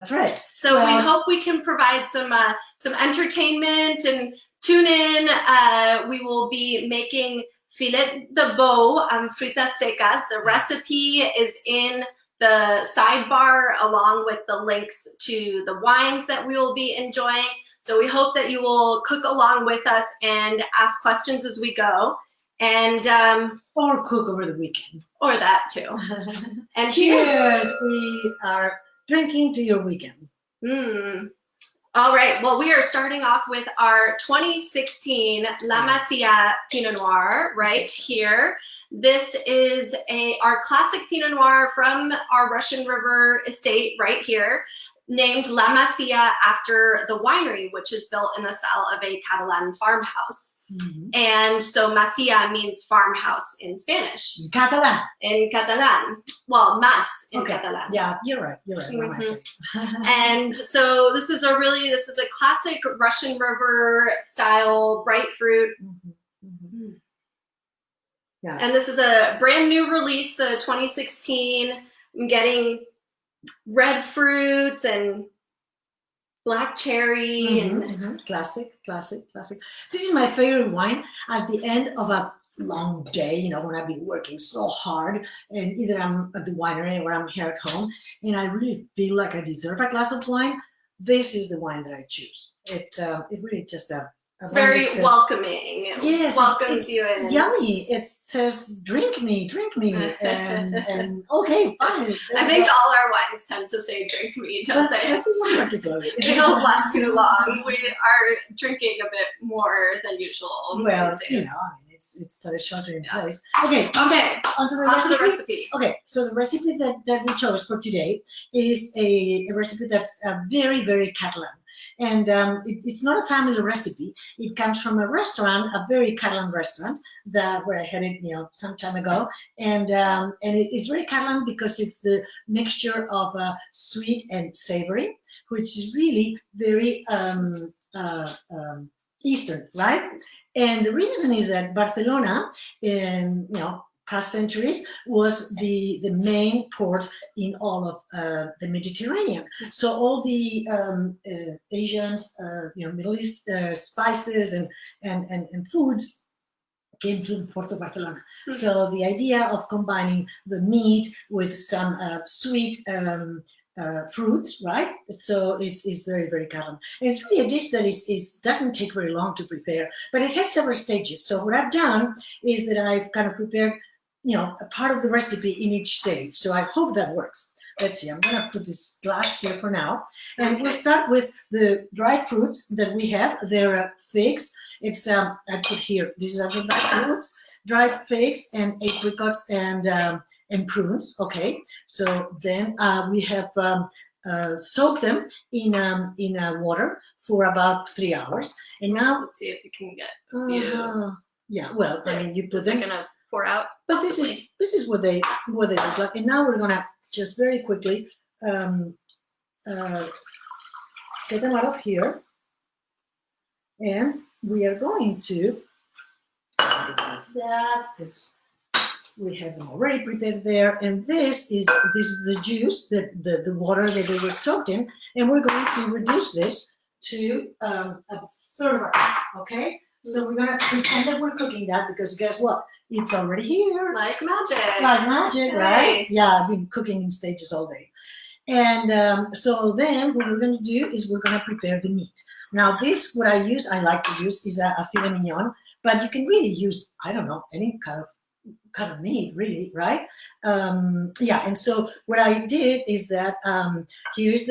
That's right. So we hope we can provide some entertainment, and tune in. We will be making Filet de Bou, Fruites Secas. The recipe is in the sidebar along with the links to the wines that we will be enjoying. So we hope that you will cook along with us and ask questions as we go. And or cook over the weekend. Or that too. And cheers! We are drinking to your weekend. All right, well, we are starting off with our 2016 La Masia Pinot Noir right here. This is our classic Pinot Noir from our Russian River estate right here, named La Masia after the winery, which is built in the style of a Catalan farmhouse. And so Masia means farmhouse in Spanish. In Catalan. In Catalan. Well, mas in Catalan. Yeah, you're right. You're right. And so this is a classic Russian River style bright fruit. Yeah. And this is a brand new release, the 2016. I'm getting red fruits and black cherry and classic. This is my favorite wine at the end of a long day, you know, when I've been working so hard, and either I'm at the winery or I'm here at home, and I really feel like I deserve a glass of wine. This is the wine that I choose. It really just it's very welcoming. Yes, welcomes you in. Yummy. It says, drink me, and okay, fine. I think all our wines tend to say, drink me, don't they? They don't last too long. We are drinking a bit more than usual. Well, you know, it's sort of shelter in place. Okay. On to the recipe. Okay, so the recipe that we chose for today is a recipe that's very, very Catalan. And it's not a family recipe. It comes from a restaurant, a very Catalan restaurant where I had it, you know, some time ago. And it's very Catalan because it's the mixture of sweet and savory, which is really very Eastern, right? And the reason is that Barcelona, in past centuries, was the main port in all of the Mediterranean. So all the Asians, Middle East spices and foods came through the port of Barcelona. So the idea of combining the meat with some sweet fruits, right? So it's very, very Catalan. And it's really a dish that doesn't take very long to prepare, but it has several stages. So what I've done is that I've kind of prepared, a part of the recipe in each stage. So I hope that works. Let's see, I'm gonna put this glass here for now. And we'll start with the dried fruits that we have. They're figs. It's, I put here, these are the dried figs and apricots and prunes, okay? So then we have soaked them in water for about 3 hours. And now, let's see if you can get a few. Yeah, well, I mean, you put them. Gonna pour out. But this is what they look like. And now we're gonna just very quickly get them out of here, and we are going to that is. We have them already prepared there, and this is the juice, the water that they were soaked in, and we're going to reduce this to a third of a cup, okay? So we're gonna pretend that we're cooking that, because guess what? It's already here. Like magic. Like magic, right? Yeah, I've been cooking in stages all day. And so then what we're gonna do is we're gonna prepare the meat. Now this, what I like to use is a filet mignon, but you can really use, I don't know, any kind of meat, really, right? Yeah, and so what I did is that here's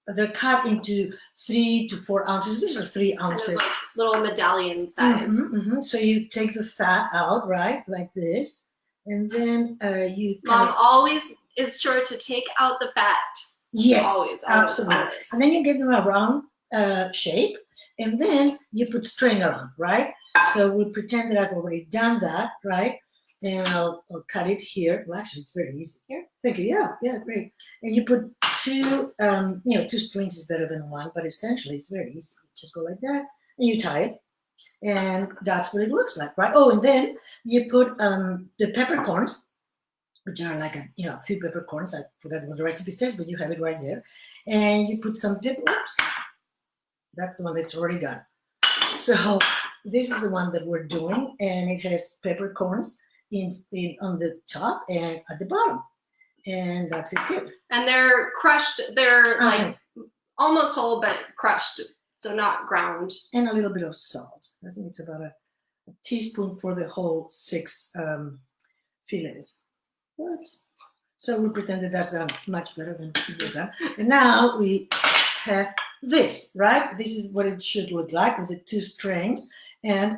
they're cut into 3 to 4 ounces. These are 3 ounces. Kind of like little medallion size. So you take the fat out, right, like this, and then you. Mom always is sure to take out the fat. Yes, always, absolutely. Always. And then you give them a round shape, and then you put string around, right? So we'll pretend that I've already done that, right? And I'll cut it here. Well, actually, it's very easy. Here, thank you. Yeah, great. And you put 2, 2 strings is better than 1, but essentially it's very easy. Just go like that, and you tie it, and that's what it looks like, right? Oh, and then you put the peppercorns which are like a few peppercorns. I forgot what the recipe says, but you have it right there. And you put some pepper. Oops, that's the one that's already done. So this is the one that we're doing, and it has peppercorns in on the top and at the bottom, and that's it too. And they're crushed. They're like almost whole, but crushed, so not ground. And a little bit of salt. I think it's about a teaspoon for the whole 6 fillets. Oops. So we pretend that that's done much better than it was done. And now we have this, right? This is what it should look like with the 2 strings and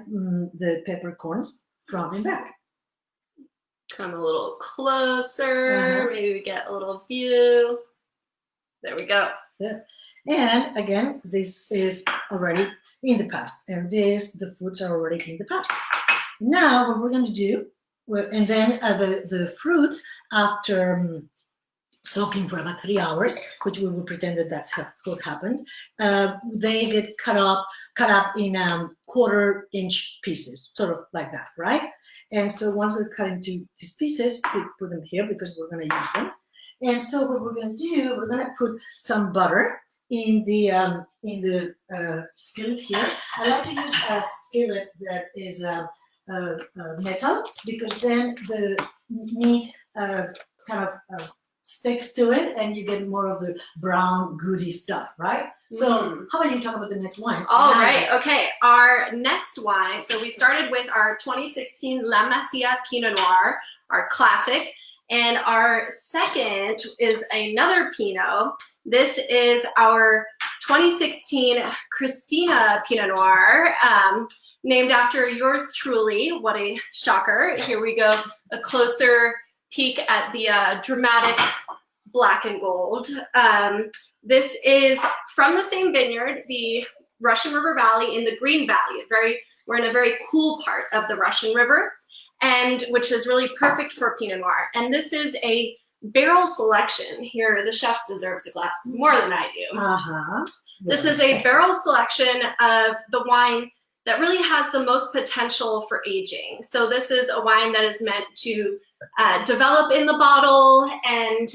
the peppercorns front and back. Come a little closer. Maybe we get a little view. There we go. There. And again, this is already in the past, and the fruits are already in the past. Now, what we're going to do, and then the fruits, after soaking for about 3 hours, which we will pretend that that's what happened, they get cut up in 1/4-inch pieces, sort of like that, right? And so once they're cut into these pieces, we put them here because we're going to use them. And so what we're going to do, we're going to put some butter in the skillet here. I like to use a skillet that is metal, because then the meat kind of sticks to it, and you get more of the brown goody stuff, right? So how about you talk about the next wine? All right, okay. Our next wine, so we started with our 2016 La Masia Pinot Noir, our classic, and our second is another Pinot. This is our 2016 Cristina Pinot Noir, named after yours truly. What a shocker. Here we go, a closer peek at the dramatic black and gold. This is from the same vineyard, the Russian River Valley in the Green Valley. We're in a very cool part of the Russian River, and which is really perfect for Pinot Noir. And this is a barrel selection. Here, the chef deserves a glass more than I do. This is a barrel selection of the wine that really has the most potential for aging. So this is a wine that is meant to develop in the bottle and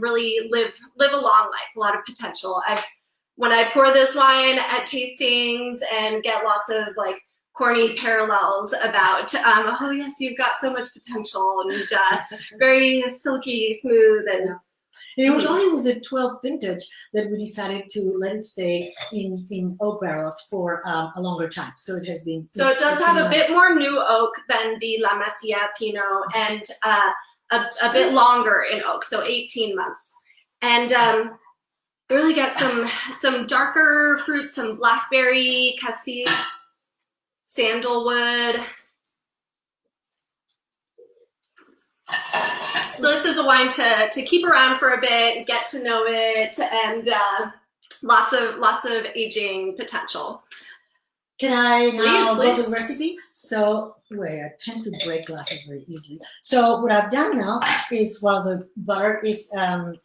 really live a long life, a lot of potential. When I pour this wine at tastings and get lots of like corny parallels about, oh yes, you've got so much potential, and very silky, smooth, and it was only with the 12th vintage that we decided to let it stay in oak barrels for a longer time. So it has been. So it does have a bit more new oak than the La Masia Pinot, and a bit longer in oak, so 18 months. And you really get some darker fruits, some blackberry, cassis, sandalwood. So this is a wine to keep around for a bit, get to know it, and lots of aging potential. Can I now go to the recipe? So I tend to break glasses very easily. So what I've done now is, while the butter is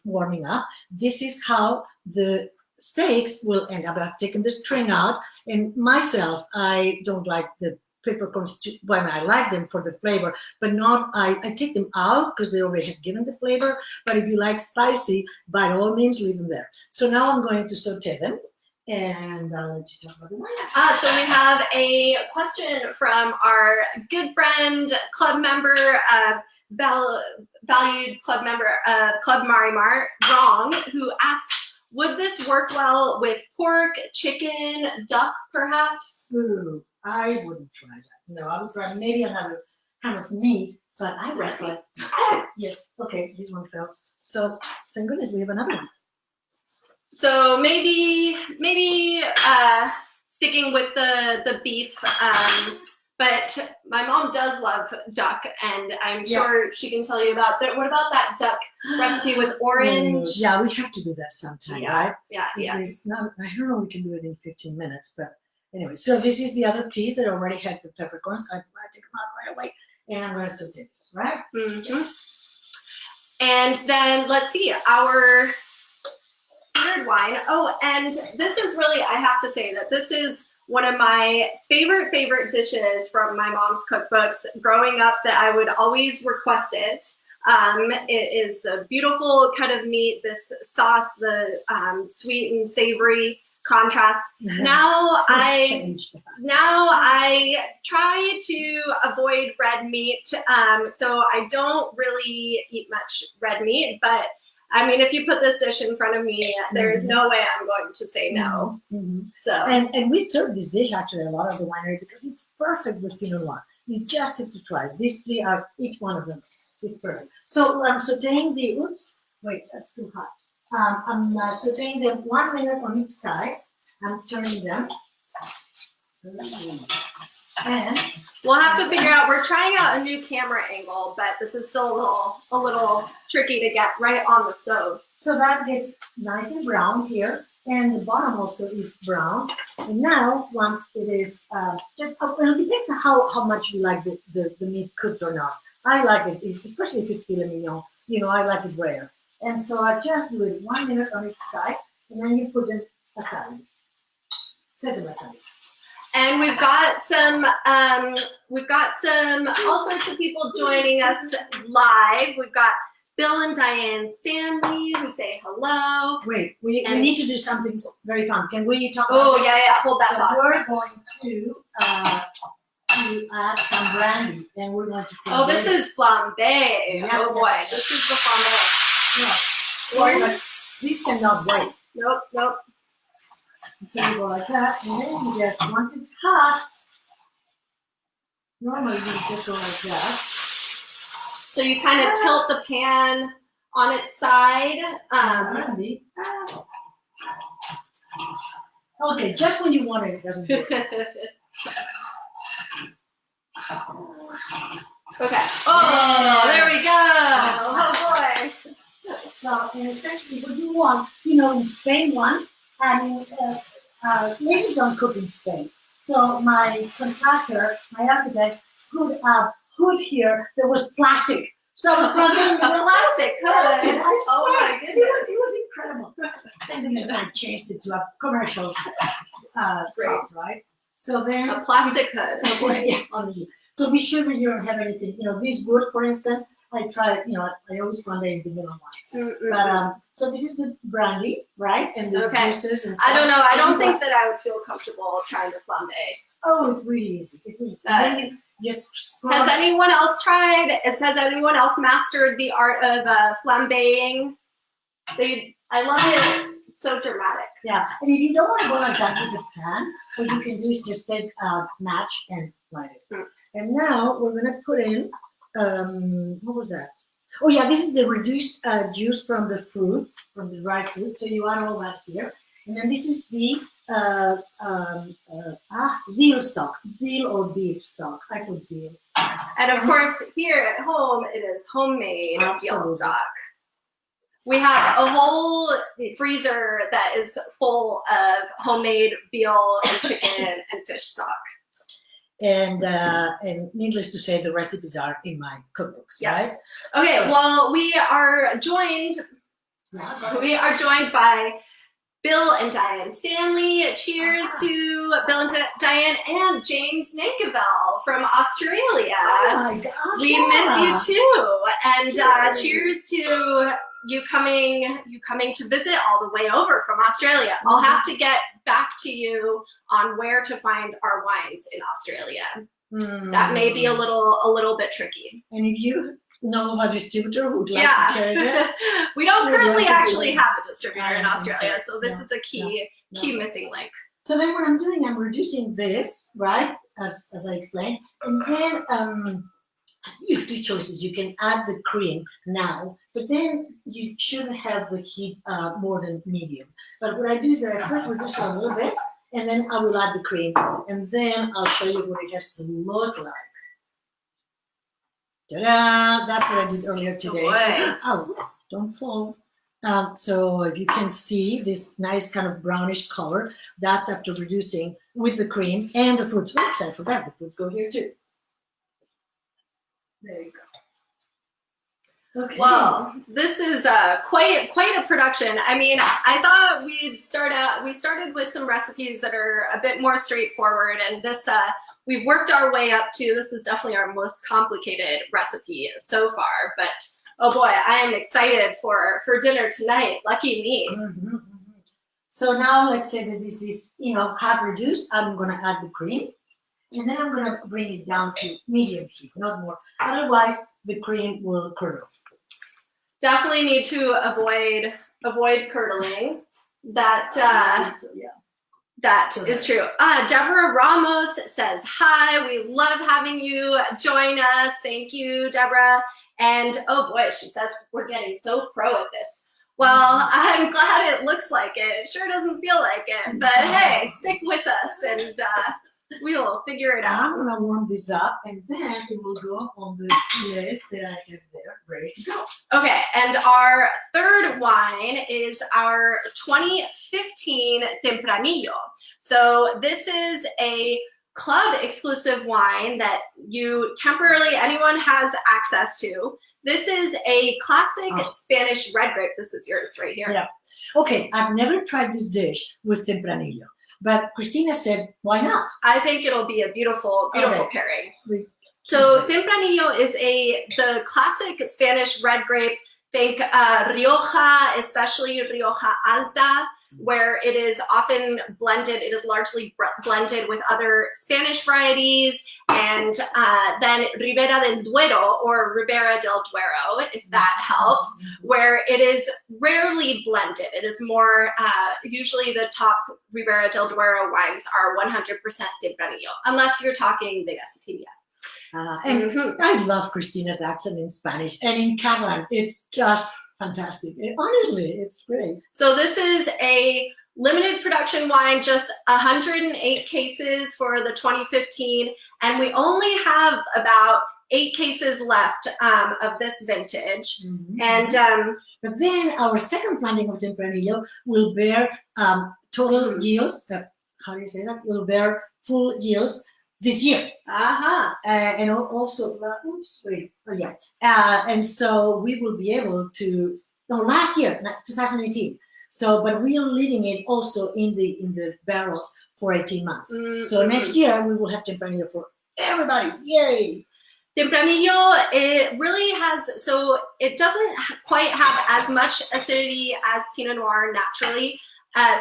warming up, this is how the steaks will end up. I've taken the string out, and myself, I don't like the peppercorns I like them for the flavor, but not, I take them out because they already have given the flavor. But if you like spicy, by all means, leave them there. So now I'm going to saute them, and I'll let you talk about the wine. So we have a question from our good friend, club member, valued club member, Club Marimar, Wrong, who asks, would this work well with pork, chicken, duck, perhaps? Ooh, I wouldn't try that. No, I would try maybe another kind of meat, but I would try. Yes, okay, this one fell. So thank goodness we have another one. So maybe sticking with the beef, but my mom does love duck, and I'm sure she can tell you about that. What about that duck recipe with orange? Yeah, we have to do that sometime, right? Yeah. Not, I don't know, we can do it in 15 minutes, but anyway. So this is the other piece that already had the peppercorns. I'm going to take them out right away, and I'm going to saute this, right? And then let's see, our third wine. Oh, and this is really, I have to say that this is one of my favorite dishes from my mom's cookbooks growing up, that I would always request it. It is the beautiful cut of meat, this sauce, the sweet and savory contrast. Now I try to avoid red meat, so I don't really eat much red meat, but I mean, if you put this dish in front of me, there's no way I'm going to say no. So and we serve this dish actually a lot of the winery because it's perfect with Pinot Noir. You just have to try it. These three are each one of them. It's perfect. So I'm sauteing the. Oops, wait, that's too hot. I'm sauteing them 1 minute on each side. I'm turning them. And we'll have to figure out. We're trying out a new camera angle, but this is still a little tricky to get right on the stove. So that gets nice and brown here, and the bottom also is brown. And now, once it is, it depends on how much you like the meat cooked or not. I like it, especially if it's filet mignon. You know, I like it rare. And so I just do it 1 minute on each side, and then you put them aside. Set them aside. And we've got some all sorts of people joining us live. We've got Bill and Diane Stanley who say hello. Wait, we need to do something very fun. Can we talk about this? Yeah, hold that thought. So we're going to add some brandy, and we're going to Oh, this is flambe. Yeah, oh boy, this is the flambe. Yeah. These cannot wait. Nope. So you go like that, and then you get, once it's hot, normally you just go like that. So you kind of tilt the pan on its side. Okay, just when you want it, it doesn't do it. Okay. Oh, there we go. Oh boy. So, and essentially what you want, you know, in Spain once, and ladies don't cook in Spain. So my contractor, my architect, put a hood here that was plastic. So a plastic hood. Oh my goodness. It was incredible. And then I changed it to a commercial top, right? So then a plastic hood. Yeah, honestly. So be sure that you don't have anything. You know, this wood, for instance, I try. You know, I always find it in the middle one. But so this is the brandy, right? And the juices and stuff. I don't know. I don't think that I would feel comfortable trying to flambe. Oh, it's really easy. It's really easy. Just has anyone else tried? Has anyone else mastered the art of flambeing? I love it. It's so dramatic. Yeah, and if you don't want to go like that with a pan, what you can do is just take a match and light it. And now we're gonna put in what was that? Oh yeah, this is the reduced juice from the fruits, from the dried fruit. So you add all that here, and then this is the veal stock, veal or beef stock. I put veal. And of course, here at home, it is homemade veal stock. We have a whole freezer that is full of homemade veal and chicken and fish stock. And needless to say, the recipes are in my cookbooks, yes. Right? Okay, well, we are joined by Bill and Diane Stanley. Cheers to Bill and Diane and James Nankerville from Australia. Oh my gosh, we miss you too. And cheers to you coming to visit all the way over from Australia. I'll have to get back to you on where to find our wines in Australia. That may be a little bit tricky. And if you know of a distributor who would like to carry it, we don't currently actually have a distributor in Australia, so this is a key missing link. So then what I'm doing, I'm reducing this, right, as I explained, and then you have two choices. You can add the cream now, but then you shouldn't have the heat more than medium. But what I do is that I first reduce it a little bit, and then I will add the cream, and then I'll show you what it has to look like. Ta-da! That's what I did earlier today. Oh, don't fall. So if you can see this nice kind of brownish color, that's after reducing with the cream and the fruits. Oops, I forgot the fruits go here too. There you go. Okay. Well, this is quite a production. I mean, I thought we started with some recipes that are a bit more straightforward, and this we've worked our way up to. This is definitely our most complicated recipe so far, but Oh boy, I am excited for dinner tonight. Lucky me. Mm-hmm. So now let's say that this is, half reduced. I'm going to add the cream. And then I'm going to bring it down to medium heat, not more. Otherwise, the cream will curdle. Definitely need to avoid curdling. That is true. Deborah Ramos says, hi, we love having you join us. Thank you, Deborah. And oh boy, she says, we're getting so pro at this. Well, I'm glad it looks like it. It sure doesn't feel like it, but hey, stick with us and we'll figure it out. I'm gonna warm this up and then it will go on the fillets that I have there ready to go. Okay, and our third wine is our 2015 Tempranillo. So this is a club exclusive wine that anyone has access to. This is a classic Spanish red grape. This is yours right here. Yeah. Okay, I've never tried this dish with Tempranillo, but Cristina said, why not? I think it'll be a beautiful pairing. So Tempranillo is the classic Spanish red grape. Think Rioja, especially Rioja Alta, where it is often blended. It is largely blended with other Spanish varieties, and then Ribera del Duero or Ribera del Duero, if that helps, where it is rarely blended. It is more, usually the top Ribera del Duero wines are 100% Tempranillo, unless you're talking de Gacetina. I love Cristina's accent in Spanish and in Catalan. It's just fantastic. Honestly, it's great. So this is a limited production wine, just 108 cases for the 2015, and we only have about 8 cases left of this vintage. Mm-hmm. And but then our second planting of Tempranillo will bear total yields. How do you say that? Will bear full yields this year. And also, and so we will be able to, last year, 2018. So, but we are leaving it also in the barrels for 18 months. Mm-hmm. So next year we will have Tempranillo for everybody. Yay! Tempranillo, it really has, so it doesn't quite have as much acidity as Pinot Noir naturally.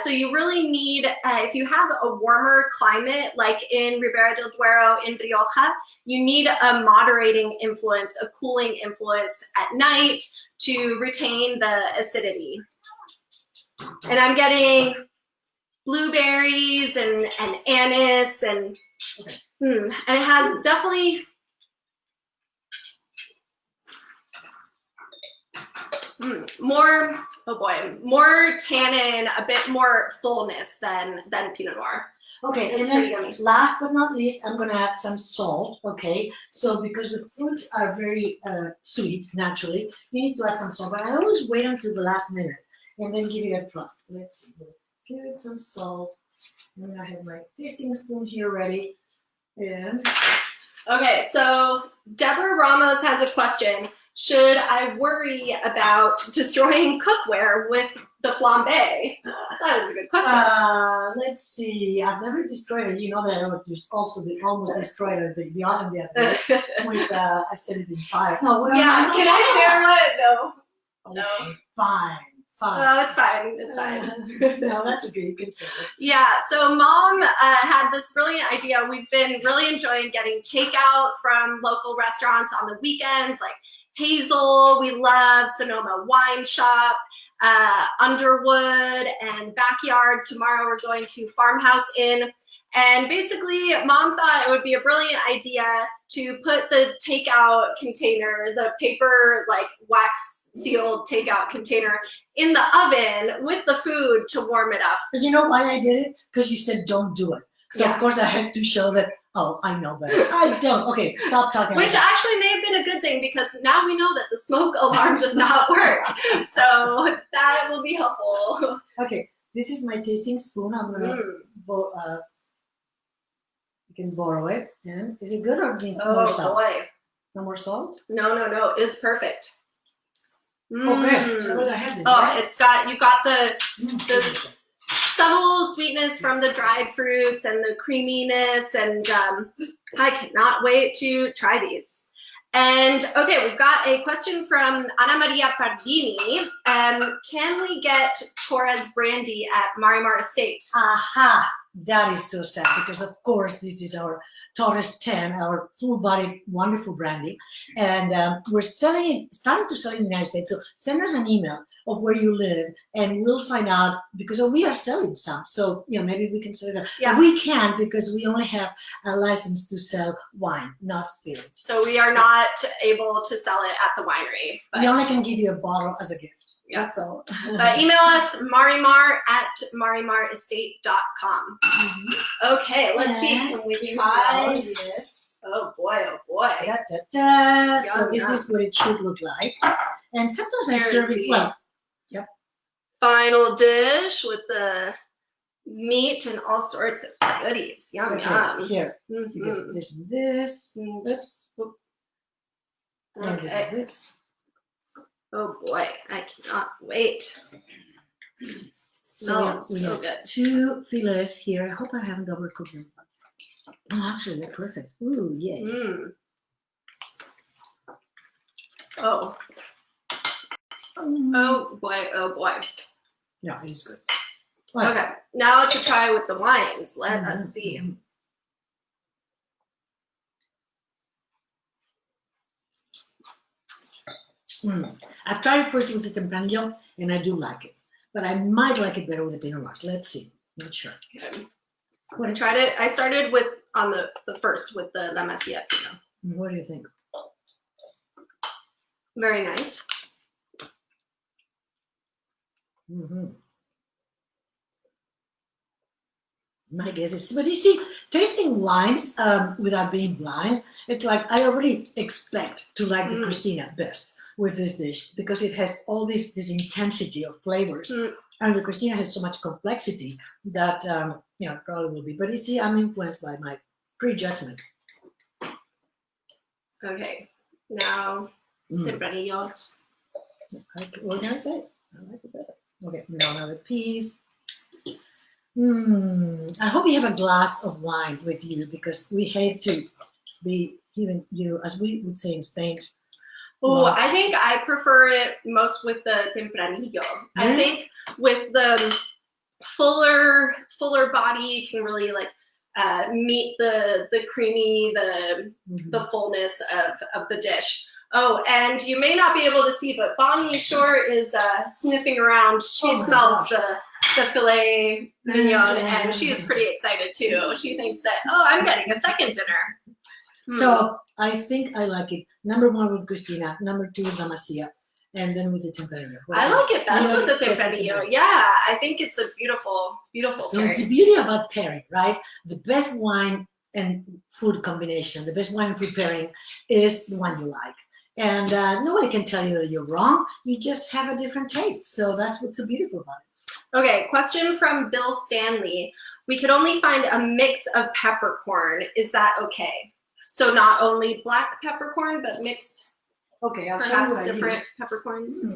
So you really need, if you have a warmer climate, like in Ribera del Duero, in Rioja, you need a moderating influence, a cooling influence at night to retain the acidity. And I'm getting blueberries and anise and it has definitely more tannin, a bit more fullness than Pinot Noir. Okay, it's and then last but not least, I'm gonna add some salt. Okay, so because the fruits are very sweet naturally, you need to add some salt. But I always wait until the last minute and then give it a try. Let's see. Give it some salt. And then I have my tasting spoon here ready. And okay, so Deborah Ramos has a question. Should I worry about destroying cookware with the flambe? That is a good question. Let's see. I've never destroyed it. You know that I was also almost destroyed it the other day with I set it in fire. No, yeah. Can I share what? No. Okay, no. Fine. Oh, it's fine. It's fine. No, that's okay. You can say it. Yeah. So Mom had this brilliant idea. We've been really enjoying getting takeout from local restaurants on the weekends, like Hazel, we love Sonoma Wine Shop, Underwood, and Backyard. Tomorrow we're going to Farmhouse Inn. And basically, Mom thought it would be a brilliant idea to put the takeout container, the paper, like wax sealed takeout container, in the oven with the food to warm it up. But you know why I did it? Because you said don't do it. So of course I had to show that, oh, I know better. I don't. Okay, stop talking. Which actually may have been a good thing because now we know that the smoke alarm does not work. So that will be helpful. Okay, this is my tasting spoon. I'm going to, you can borrow it. And is it good or do you need more salt? Boy. No more salt? No, it's perfect. Okay, so what do I have? You got the subtle sweetness from the dried fruits and the creaminess, and I cannot wait to try these. And okay, we've got a question from Ana Maria Pardini. Can we get Torres brandy at Marimar Estate? Aha, that is so sad because of course this is our Torres 10, our full-bodied wonderful brandy, and we're starting to sell it in the United States. So send us an email of where you live, and we'll find out because we are selling some. So maybe we can sell it. Yeah. We can't because we only have a license to sell wine, not spirits. So we are not able to sell it at the winery. But we only can give you a bottle as a gift. Yeah. That's all. Email us marimarestate.com. Okay, let's see. Can we try? Yes. Oh boy, oh boy. Da, da, da. So Yum, this yum. is what it should look like. And sometimes I Here serve is it the well. Final dish with the meat and all sorts of goodies. Yum, Okay, yum. here. You Mhm. get this and this. Oops. And this is Okay. this. Oh boy, I cannot wait. Smells we so have good. 2 fillets here. I hope I haven't overcooked them. Oh, actually, they're perfect. Ooh, yay. Mm. Oh. Oh boy, oh boy. Yeah, it is good. Well, Okay, now to try with the wines. Let mhm, us see. mhm. I've tried it first with the Tempranillo, and I do like it. But I might like it better with the Pinot Noir. Let's see. Not sure. Okay. What, I tried it. I started with on the first with the La Masia Pinot. what do you think? Very nice. Mm-hmm. My guess is, but you see, tasting wines without being blind, it's like I already expect to like the Cristina best with this dish because it has all this intensity of flavors, and the Cristina has so much complexity that it probably will be. But you see, I'm influenced by my prejudgment. Okay, now Tempranillo. What can I say? I like it better. Okay, now another piece. I hope you have a glass of wine with you because we hate to be giving you, as we would say in Spain. Oh, I think I prefer it most with the Tempranillo. I think with the fuller body, you can really like meet the creamy, the fullness of the dish. Oh, and you may not be able to see, but Bonnie Shore is sniffing around. She smells the filet mignon, and she is pretty excited too. She thinks that, oh, I'm getting a second dinner. So I think I like it. Number 1 with Cristina, number 2 with La Masia, and then with the Tempranillo. I like it best with the Tempranillo. Yeah, I think it's a beautiful, beautiful So pairing. it's the beauty about pairing, right? The best wine and food combination, the best wine and food pairing is the one you like. And nobody can tell you that you're wrong. You just have a different taste. So that's what's so beautiful about it. Okay, question from Bill Stanley. We could only find a mix of peppercorn. Is that okay? So not only black peppercorn, but mixed, Okay, I'll show you perhaps what I different used. peppercorns.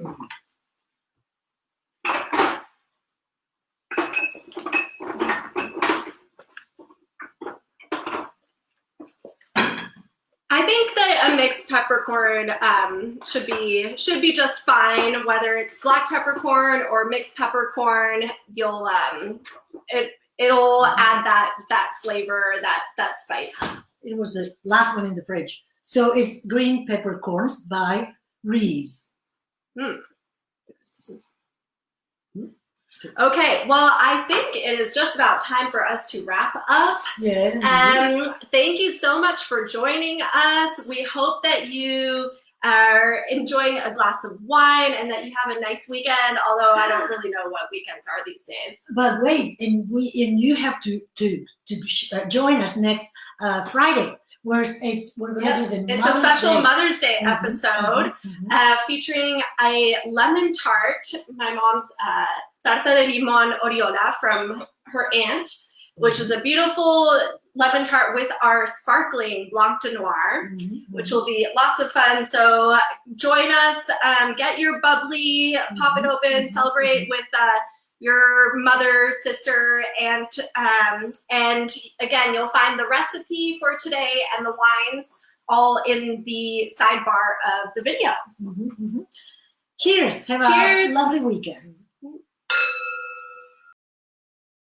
I think that a mixed peppercorn should be just fine, whether it's black peppercorn or mixed peppercorn. You'll it'll add that flavor, that spice. It was the last one in the fridge. So it's green peppercorns by Reese. Okay, well, I think it is just about time for us to wrap up. Yes. Thank you so much for joining us. We hope that you are enjoying a glass of wine and that you have a nice weekend, although I don't really know what weekends are these days. But wait, and you have to join us next Friday, where we're going to do the it's a special Day. Mother's Day episode featuring a lemon tart, my mom's tarta de limon oriola from her aunt, which is a beautiful lemon tart with our sparkling Blanc de Noir, which will be lots of fun. So join us, get your bubbly, pop it open, celebrate with your mother, sister, and again, you'll find the recipe for today and the wines all in the sidebar of the video. Cheers. Have Cheers. a lovely weekend.